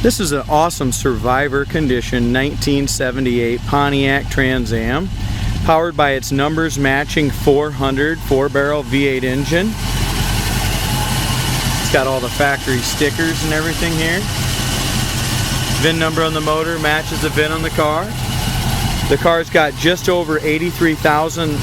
This is an awesome Survivor condition 1978 Pontiac Trans Am, powered by its numbers matching 400 4-barrel V8 engine. It's got all the factory stickers and everything here. VIN number on the motor matches the VIN on the car. The car's got just over 83,000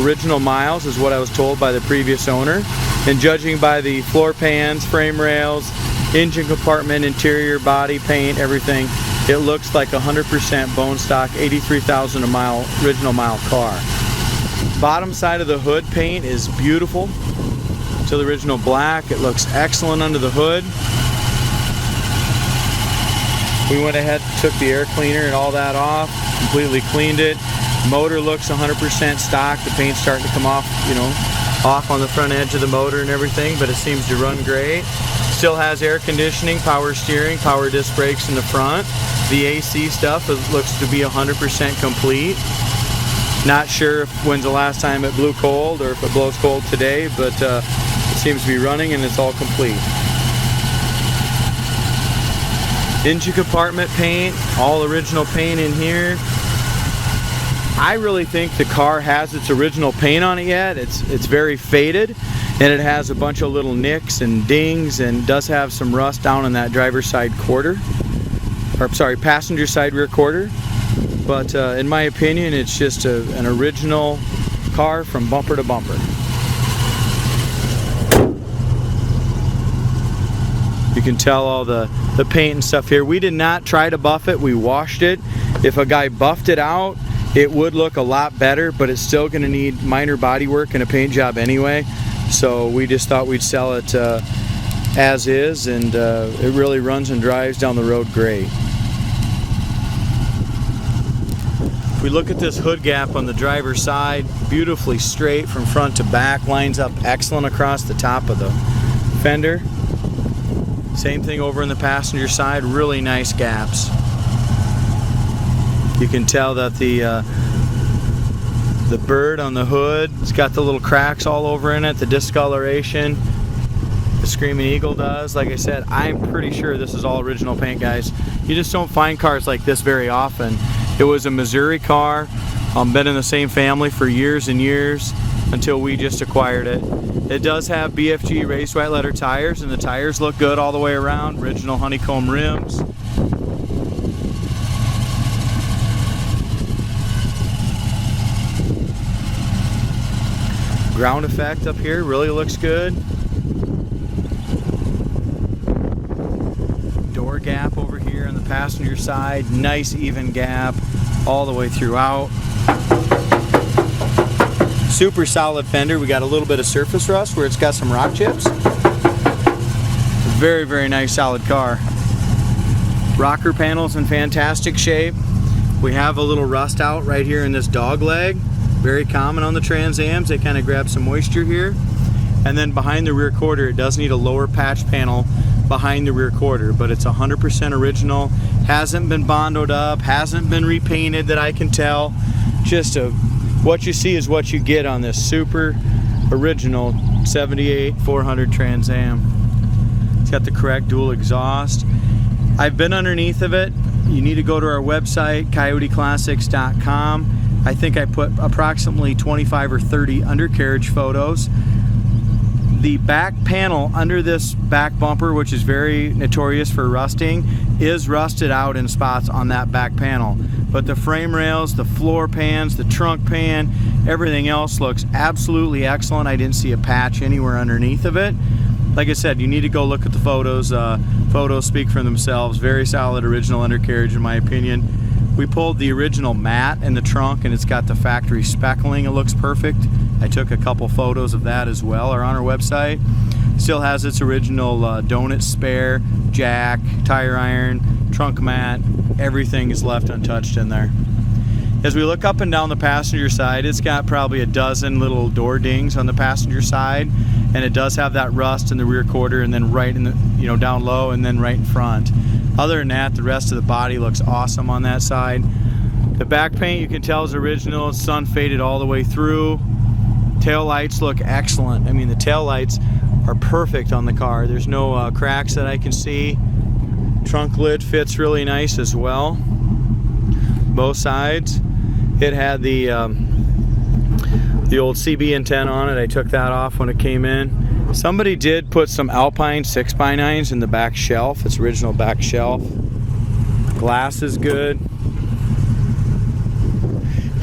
original miles is what I was told by the previous owner. And judging by the floor pans, frame rails, engine compartment, interior, body, paint, everything, it looks like 100% bone stock, 83,000 original mile car. Bottom side of the hood paint is beautiful. To the original black, it looks excellent under the hood. We went ahead, took the air cleaner and all that off, completely cleaned it. Motor looks 100% stock. The paint's starting to come off, off on the front edge of the motor and everything, but it seems to run great. Still has air conditioning, power steering, power disc brakes in the front. The AC stuff looks to be 100% complete. Not sure when's the last time it blew cold or if it blows cold today, but it seems to be running and it's all complete. Engine compartment paint, all original paint in here. I really think the car has its original paint on it yet. It's very faded, and it has a bunch of little nicks and dings, and does have some rust down in that driver's side quarter, or sorry, passenger side rear quarter. But in my opinion, it's just an original car from bumper to bumper. You can tell all the paint and stuff here. We did not try to buff it, we washed it. If a guy buffed it out, it would look a lot better, but it's still going to need minor body work and a paint job anyway. So we just thought we'd sell it as is, and it really runs and drives down the road great. If we look at this hood gap on the driver's side, beautifully straight from front to back, lines up excellent across the top of the fender. Same thing over in the passenger side, really nice gaps. You can tell that the bird on the hood, it's got the little cracks all over in it, the discoloration. The Screaming Eagle does. Like I said, I'm pretty sure this is all original paint, guys. You just don't find cars like this very often. It was a Missouri car, been in the same family for years and years until we just acquired it. It does have BFG raised white letter tires, and the tires look good all the way around. Original honeycomb rims. Ground effect up here really looks good. Door gap over here on the passenger side, nice even gap all the way throughout. Super solid fender. We got a little bit of surface rust where it's got some rock chips. Very, very nice solid car. Rocker panels in fantastic shape. We have a little rust out right here in this dog leg. Very common on the Trans Ams. They kind of grab some moisture here. And then behind the rear quarter, it does need a lower patch panel behind the rear quarter, but it's 100% original. Hasn't been bondoed up, hasn't been repainted that I can tell. Just what you see is what you get on this super original 78 400 Trans Am. It's got the correct dual exhaust. I've been underneath of it. You need to go to our website, coyoteclassics.com. I think I put approximately 25 or 30 undercarriage photos. The back panel under this back bumper, which is very notorious for rusting, is rusted out in spots on that back panel. But the frame rails, the floor pans, the trunk pan, everything else looks absolutely excellent. I didn't see a patch anywhere underneath of it. Like I said, you need to go look at the photos. Photos speak for themselves. Very solid original undercarriage in my opinion. We pulled the original mat in the trunk, and it's got the factory speckling. It looks perfect. I took a couple photos of that as well, are on our website. Still has its original donut spare, jack, tire iron, trunk mat. Everything is left untouched in there. As we look up and down the passenger side, it's got probably a dozen little door dings on the passenger side, and it does have that rust in the rear quarter, and then right in the, down low, and then right in front. Other than that, the rest of the body looks awesome on that side. The back paint, you can tell, is original. It's sun faded all the way through. Tail lights look excellent. I mean, the tail lights are perfect on the car. There's no cracks that I can see. Trunk lid fits really nice as well. Both sides. It had the old CB antenna on it. I took that off when it came in. Somebody did put some Alpine 6x9s in the back shelf. It's original back shelf. Glass is good.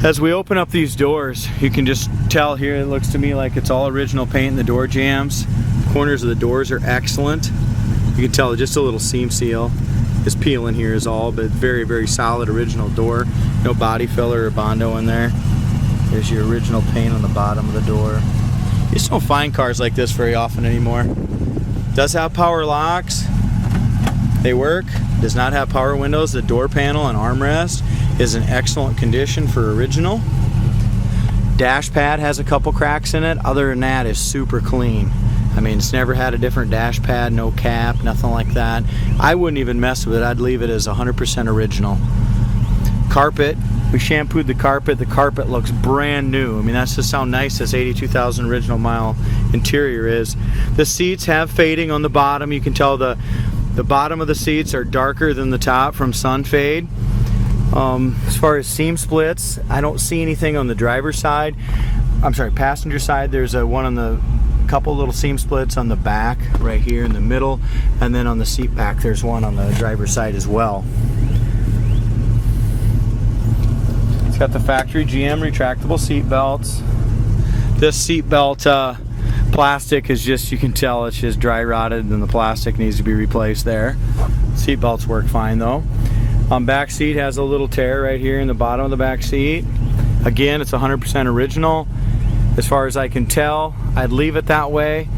As we open up these doors, you can just tell here, it looks to me like it's all original paint in the door jambs. The corners of the doors are excellent. You can tell just a little seam seal is peeling here is all, but very, very solid original door. No body filler or Bondo in there. There's your original paint on the bottom of the door. You just don't find cars like this very often anymore. Does have power locks. They work. Does not have power windows. The door panel and armrest is in excellent condition for original. Dash pad has a couple cracks in it. Other than that, is super clean. I mean, it's never had a different dash pad, no cap, nothing like that. I wouldn't even mess with it. I'd leave it as 100% original. Carpet, we shampooed the carpet. The carpet looks brand new. I mean, that's just how nice this 82,000 original mile interior is. The seats have fading on the bottom. You can tell the bottom of the seats are darker than the top from sun fade. As far as seam splits, I don't see anything on the driver's side. I'm sorry, passenger side. There's one on the couple little seam splits on the back right here in the middle, and then on the seat back there's one on the driver's side as well. It's got the factory GM retractable seat belts. This seat belt plastic is just, you can tell it's just dry rotted and the plastic needs to be replaced there. Seat belts work fine though. Back seat has a little tear right here in the bottom of the back seat. Again, it's 100% original. As far as I can tell, I'd leave it that way,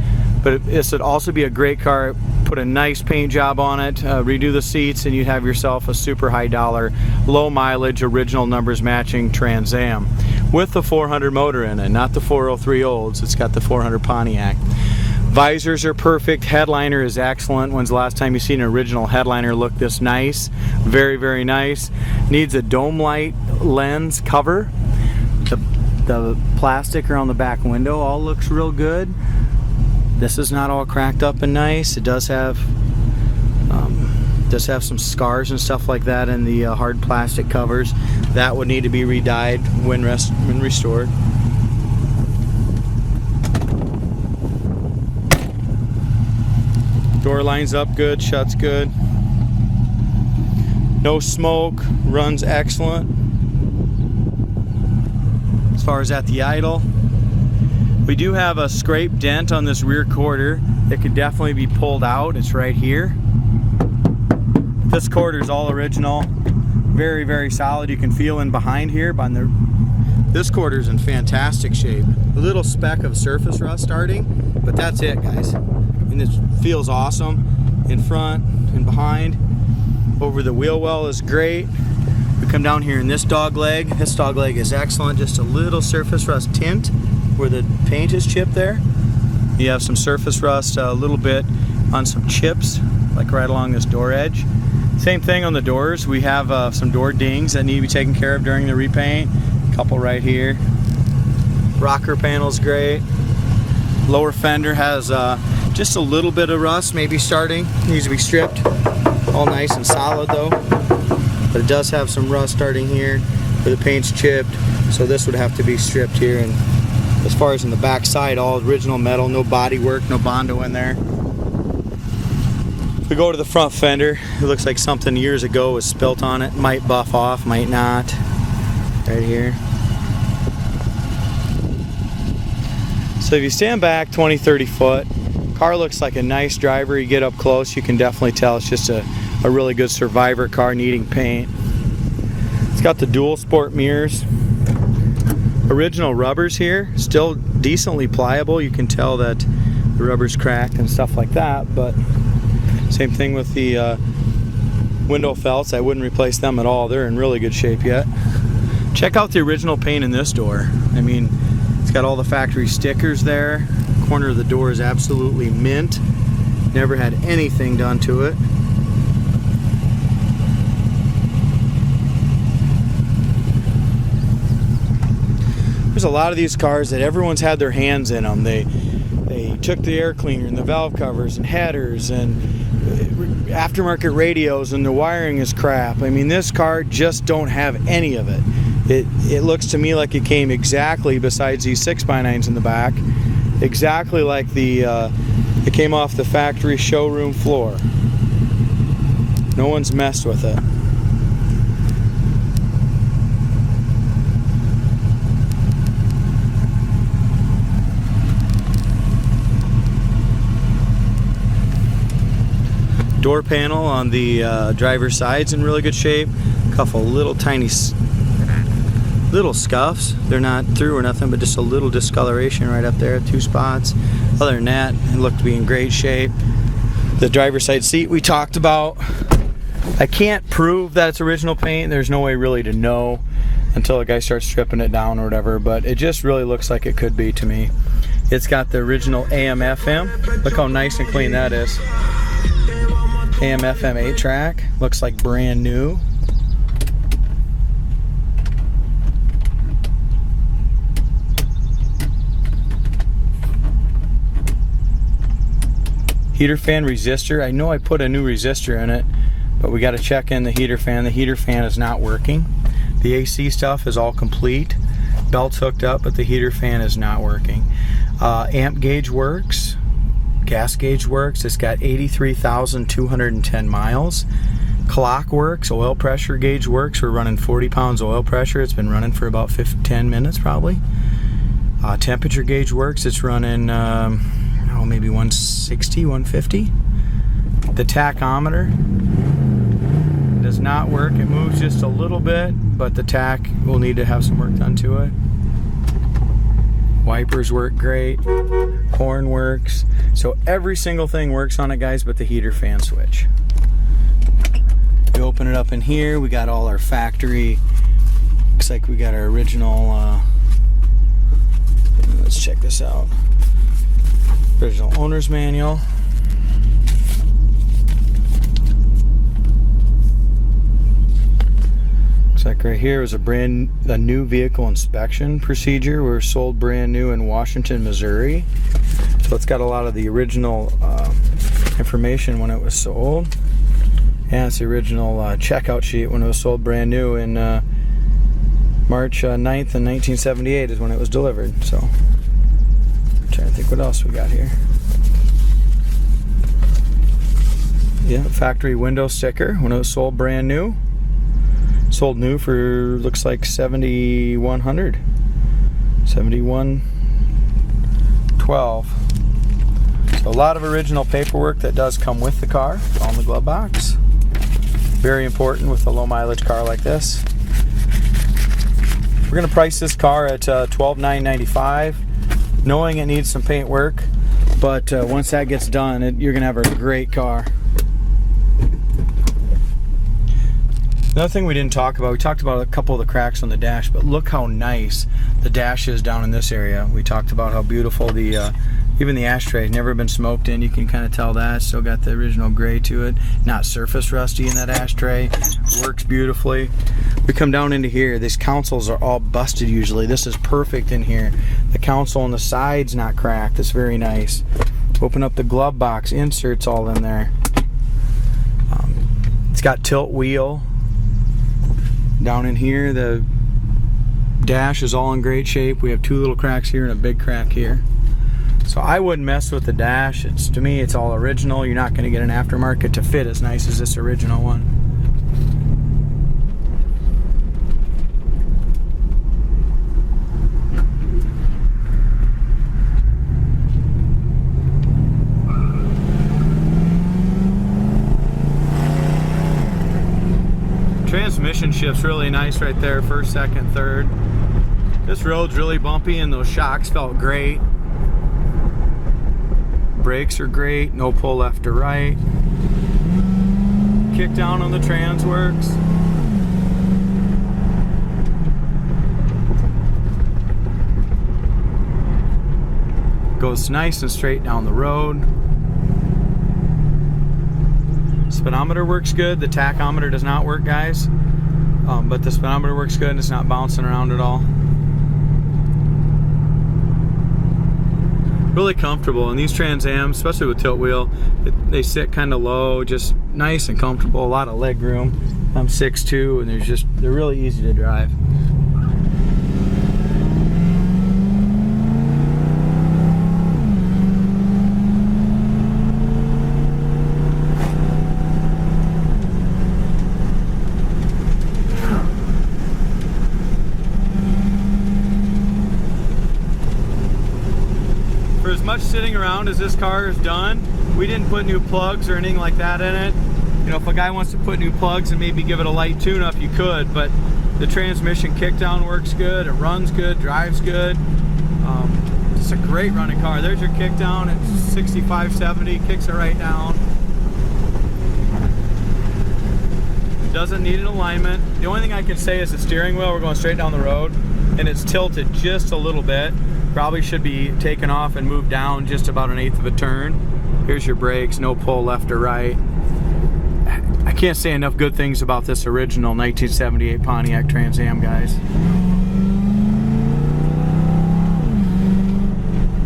but this would also be a great car. Put a nice paint job on it, redo the seats, and you'd have yourself a super high dollar, low mileage, original numbers matching Trans Am with the 400 motor in it, not the 403 olds. It's got the 400 Pontiac. Visors are perfect. Headliner is excellent. When's the last time you seen an original headliner look this nice? Very, very nice. Needs a dome light lens cover. The plastic around the back window all looks real good. This is not all cracked up and nice. It does have some scars and stuff like that in the hard plastic covers. That would need to be re-dyed when restored. Door lines up good, shuts good. No smoke, runs excellent. As far as at the idle, we do have a scrape dent on this rear quarter. It could definitely be pulled out. It's right here. This quarter is all original. Very, very solid. You can feel in behind here. This quarter is in fantastic shape. A little speck of surface rust starting, but that's it, guys. And it feels awesome in front and behind. Over the wheel well is great. We come down here in this dog leg. This dog leg is excellent. Just a little surface rust tint where the paint is chipped there. You have some surface rust a little bit on some chips, like right along this door edge. Same thing on the doors. We have some door dings that need to be taken care of during the repaint. A couple right here. Rocker panel's great. Lower fender has just a little bit of rust, maybe starting. Needs to be stripped. All nice and solid though. But it does have some rust starting here where the paint's chipped. So this would have to be stripped here. And as far as in the back side, all original metal, no body work, no Bondo in there. If we go to the front fender, it looks like something years ago was spilt on it. Might buff off, might not. Right here. So if you stand back 20-30 foot, car looks like a nice driver. You get up close, you can definitely tell it's just a really good survivor car needing paint. It's got the dual sport mirrors. Original rubbers here, still decently pliable. You can tell that the rubber's cracked and stuff like that, but same thing with the window felts. I wouldn't replace them at all. They're in really good shape yet. Check out the original paint in this door. I mean, it's got all the factory stickers there. Corner of the door is absolutely mint. Never had anything done to it. There's a lot of these cars that everyone's had their hands in them. They took the air cleaner and the valve covers and headers and aftermarket radios and the wiring is crap. I mean, this car just don't have any of it. It looks to me like it came exactly, besides these 6x9s in the back, exactly like it came off the factory showroom floor. No one's messed with it. Door panel on the driver's side's in really good shape. Couple little tiny little scuffs. They're not through or nothing, but just a little discoloration right up there, 2 spots. Other than that, it looked to be in great shape. The driver's side seat we talked about. I can't prove that it's original paint. There's no way really to know until the guy starts stripping it down or whatever, but it just really looks like it could be to me. It's got the original AM FM. Look how nice and clean that is. AM FM 8-track. Looks like brand new. Heater fan resistor. I know I put a new resistor in it, but we got to check in the heater fan. The heater fan is not working. The AC stuff is all complete. Belt's hooked up, but the heater fan is not working. Amp gauge works. Gas gauge works. It's got 83,210 miles. Clock works. Oil pressure gauge works. We're running 40 pounds oil pressure. It's been running for about 10 minutes probably. Temperature gauge works. It's running maybe 160, 150. The tachometer does not work. It moves just a little bit, but the tach will need to have some work done to it. Wipers work great. Horn works. So every single thing works on it, guys, but the heater fan switch. We open it up in here. We got all our factory. Looks like we got our original. Let's check this out. Original owner's manual. Looks like right here is a new vehicle inspection procedure. We were sold brand new in Washington, Missouri. So it's got a lot of the original information when it was sold. And it's the original checkout sheet when it was sold brand new in March 9th in 1978 is when it was delivered. So I'm trying to think what else we got here. Yeah, factory window sticker when it was sold brand new. Sold new for, looks like $7,100. $71.12. So a lot of original paperwork that does come with the car on the glove box. Very important with a low mileage car like this. We're going to price this car at $12,995, knowing it needs some paint work, but once that gets done, you're going to have a great car. Another thing we didn't talk about, we talked about a couple of the cracks on the dash, but look how nice the dash is down in this area. We talked about how beautiful the even the ashtray, never been smoked in. You can kind of tell that. Still got the original gray to it. Not surface rusty in that ashtray. Works beautifully. We come down into here. These consoles are all busted usually. This is perfect in here. The console on the side's not cracked. It's very nice. Open up the glove box. Inserts all in there. It's got tilt wheel. Down in here, the dash is all in great shape. We have 2 little cracks here and a big crack here. So I wouldn't mess with the dash. To me, it's all original. You're not going to get an aftermarket to fit as nice as this original one. Transmission shift's really nice right there, first, second, third. This road's really bumpy and those shocks felt great. Brakes are great, no pull left or right. Kick down on the trans works. Goes nice and straight down the road. Speedometer works good. The tachometer does not work, guys. But the speedometer works good and it's not bouncing around at all. Really comfortable. And these Trans Ams, especially with tilt wheel, they sit kind of low, just nice and comfortable. A lot of leg room. I'm 6'2", and they're really easy to drive. For as much sitting around as this car has done, we didn't put new plugs or anything like that in it. You know, if a guy wants to put new plugs and maybe give it a light tune-up, you could, but the transmission kickdown works good, it runs good, drives good. It's a great running car. There's your kickdown at 65, 70, kicks it right down. Doesn't need an alignment. The only thing I can say is the steering wheel, we're going straight down the road, and it's tilted just a little bit. Probably should be taken off and moved down just about 1/8 of a turn. Here's your brakes, no pull left or right. I can't say enough good things about this original 1978 Pontiac Trans Am, guys.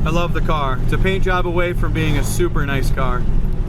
I love the car. It's a paint job away from being a super nice car.